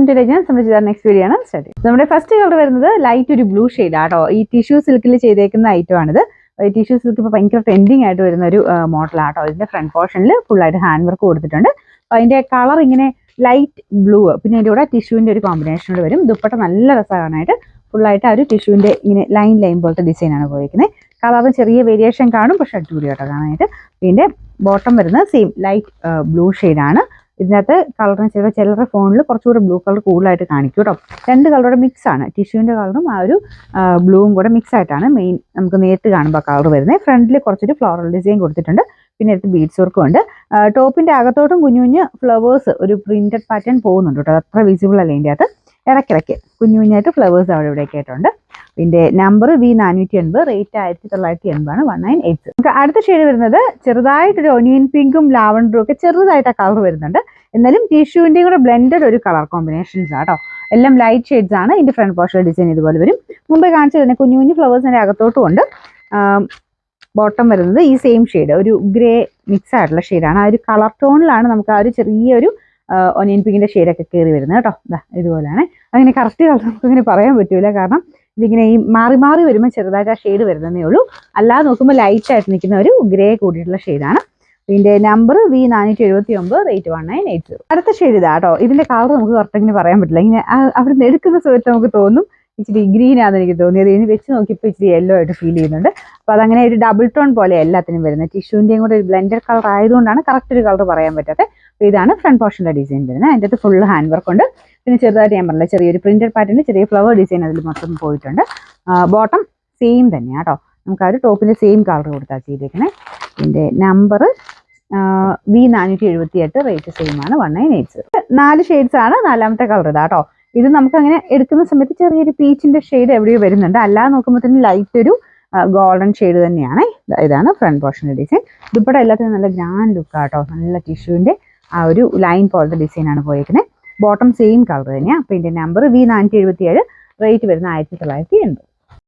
To ഞാൻ സംബന്ധിച്ച next video ആണ് സ്റ്റാർട്ട് ചെയ്യുന്നത്. നമ്മുടെ ഫസ്റ്റ് കളർ വരുന്നത് ലൈറ്റ് ഒരു ബ്ലൂ ഷെയ്ഡ് ആട്ടോ. ഈ ടിഷ്യൂ സിൽക്കിൽ ചെയ്തേക്കുന്ന ഐറ്റം ആണിത്. ടിഷ്യൂ സിൽക്ക് ഇപ്പോൾ ഭയങ്കര ട്രെൻഡിങ് ആയിട്ട് വരുന്ന ഒരു മോഡലാട്ടോ. ഇതിന്റെ ഫ്രണ്ട് പോർഷനിൽ ഫുള്ളായിട്ട് ഹാൻഡ് വർക്ക് കൊടുത്തിട്ടുണ്ട്. അതിന്റെ കളർ ഇങ്ങനെ ലൈറ്റ് ബ്ലൂ, പിന്നെ അതിൻ്റെ കൂടെ ടിഷ്യൂവിന്റെ ഒരു കോമ്പിനേഷനോട് വരും. ദുപ്പട്ട നല്ല രസമാകാനായിട്ട് ഫുള്ളായിട്ട് ആ ഒരു ടിഷ്യൂവിന്റെ ഇങ്ങനെ ലൈൻ പോലത്തെ ഡിസൈനാണ് പോയിരിക്കുന്നത്. കളറ് ചെറിയ വേരിയേഷൻ കാണും, പക്ഷെ അടിപൊളിയാട്ടോ കാണാനായിട്ട്. പിന്നെ ബോട്ടം വരുന്നത് സെയിം ലൈറ്റ് ബ്ലൂ ഷെയ്ഡാണ്. ഇതിനകത്ത് കളറിന് ചിലരുടെ ഫോണിൽ കുറച്ചുകൂടെ ബ്ലൂ കളർ കൂടുതലായിട്ട് കാണിക്കും കേട്ടോ. രണ്ട് കളറുടെ മിക്സ് ആണ്, ടിഷ്യൂവിൻ്റെ കളറും ആ ഒരു ബ്ലൂവും കൂടെ മിക്സ് ആയിട്ടാണ് മെയിൻ നമുക്ക് നേരിട്ട് കാണുമ്പോൾ കളർ വരുന്നത്. ഫ്രണ്ടിൽ കുറച്ചൊരു ഫ്ലോറൽ ഡിസൈൻ കൊടുത്തിട്ടുണ്ട്, പിന്നെ അടുത്ത് ബീഡ്സ് വർക്കും ഉണ്ട്. ടോപ്പിന്റെ അകത്തോട്ടും കുഞ്ഞു കുഞ്ഞ് ഫ്ലവേഴ്സ് ഒരു പ്രിന്റഡ് പാറ്റേൺ പോകുന്നുണ്ട് കേട്ടോ. അത്ര വിസിബിൾ അല്ല ഇതിൻ്റെ അകത്ത്. ഇടയ്ക്കിടയ്ക്ക് കുഞ്ഞു കുഞ്ഞായിട്ട് ഫ്ലവേഴ്സ് അവിടെ ഇവിടെയൊക്കെ ആയിട്ടുണ്ട്. പിന്നെ നമ്പർ V480, റേറ്റ് 1980 1980. നമുക്ക് അടുത്ത ഷെയ്ഡ് വരുന്നത് ചെറുതായിട്ടൊരു ഒനിയൻ പിങ്കും ലാവണ്ടറും ഒക്കെ ചെറുതായിട്ട് ആ കളർ വരുന്നുണ്ട്. എന്നാലും ടിഷ്യൂവിൻ്റെയും കൂടെ ബ്ലെൻഡഡ് ഒരു കളർ കോമ്പിനേഷൻസ് ആട്ടോ. എല്ലാം ലൈറ്റ് ഷെയ്ഡ്സ് ആണ്. ഇതിന്റെ ഫ്രണ്ട് പോർഷൻ ഡിസൈൻ ഇതുപോലെ വരും. മുമ്പേ കാണിച്ചു തന്നെ കുഞ്ഞു കുഞ്ഞു ഫ്ലവേഴ്സിന്റെ അകത്തോട്ടും ഉണ്ട്. ബോട്ടം വരുന്നത് ഈ സെയിം ഷെയ്ഡ്, ഒരു ഗ്രേ മിക്സ് ആയിട്ടുള്ള ഷെയ്ഡാണ്. ആ ഒരു കളർ ടോണിലാണ് നമുക്ക് ആ ഒരു ചെറിയൊരു ഒനിയൻ പിങ്കിന്റെ ഷെയ്ഡൊക്കെ കയറി വരുന്നത് കേട്ടോ. ഇതുപോലെയാണ്. അങ്ങനെ കറക്റ്റ് കളർ നമുക്കിങ്ങനെ പറയാൻ പറ്റൂല, കാരണം ഇതിങ്ങനെ ഈ മാറി മാറി വരുമ്പോൾ ചെറുതായിട്ട് ആ ഷെയ്ഡ് വരുന്നതേ ഉള്ളൂ. അല്ലാതെ നോക്കുമ്പോൾ ലൈറ്റ് ആയിട്ട് നിൽക്കുന്ന ഒരു ഗ്രേ കൂടിയിട്ടുള്ള ഷെയ്ഡാണ്. ഇതിന്റെ നമ്പർ V479, റേറ്റ് 1980. അടുത്ത ഷെയ്ഡ് ഇതാ കേട്ടോ. ഇതിന്റെ കളർ നമുക്ക് കറക്റ്റ് പറയാൻ പറ്റില്ല. ഇങ്ങനെ അവിടെ നിന്ന് എടുക്കുന്ന സമയത്ത് നമുക്ക് തോന്നും ഇച്ചിരി ഗ്രീൻ ആണെന്ന് എനിക്ക് തോന്നിയത്. ഇതിന് വെച്ച് നോക്കിയപ്പോൾ ഇച്ചിരി യെല്ലോ ആയിട്ട് ഫീൽ ചെയ്യുന്നുണ്ട്. അപ്പോൾ അതങ്ങനെ ഒരു ഡബിൾ ടോൺ പോലെ എല്ലാത്തിനും വരുന്നത്. ടിഷ്യൂവിൻ്റെയും കൂടെ ഒരു ബ്ലെൻഡഡ് കളർ ആയതുകൊണ്ടാണ് കറക്റ്റ് ഒരു കളർ പറയാൻ പറ്റാത്തത്. അപ്പോൾ ഇതാണ് ഫ്രണ്ട് പോർഷൻ്റെ ഡിസൈൻ വരുന്നത്. അതിൻ്റെ അകത്ത് ഫുൾ ഹാൻഡ് വർക്ക് ഉണ്ട്. പിന്നെ ചെറുതായിട്ട് ഞാൻ പറഞ്ഞില്ല, ചെറിയൊരു പ്രിന്റഡ് പാറ്റേണിൽ ചെറിയ ഫ്ലവർ ഡിസൈൻ അതിൽ മൊത്തം പോയിട്ടുണ്ട്. ബോട്ടം സെയിം തന്നെയാണ് കേട്ടോ. നമുക്ക് ആ ഒരു ടോപ്പിൻ്റെ സെയിം കളർ കൊടുത്താൽ ചെയ്തേക്കണേ. ഇതിൻ്റെ നമ്പർ V478, റേറ്റ് സെയിം ആണ് 1980. 4 ഷെയ്ഡ്സ് ആണ്. നാലാമത്തെ കളർ ഇതാ കേട്ടോ. ഇത് നമുക്ക് അങ്ങനെ എടുക്കുന്ന സമയത്ത് ചെറിയൊരു പീച്ചിന്റെ ഷെയ്ഡ് എവിടെയോ വരുന്നുണ്ട്. അല്ലാതെ നോക്കുമ്പോഴത്തേനും ലൈറ്റ് ഒരു ഗോൾഡൻ ഷെയ്ഡ് തന്നെയാണ്. ഇതാണ് ഫ്രണ്ട് പോർഷൻ്റെ ഡിസൈൻ. ദുപ്പട്ട എല്ലാത്തിനും നല്ല ഗ്രാൻഡ് ലുക്ക് ആട്ടോ. നല്ല ടിഷ്യൂവിന്റെ ആ ഒരു ലൈൻ പോലത്തെ ഡിസൈനാണ് പോയിരിക്കുന്നത്. ബോട്ടം സെയിം കളർ തന്നെയാണ്. അപ്പോൾ ഇതിന്റെ നമ്പർ V477, റേറ്റ് വരുന്ന 1980.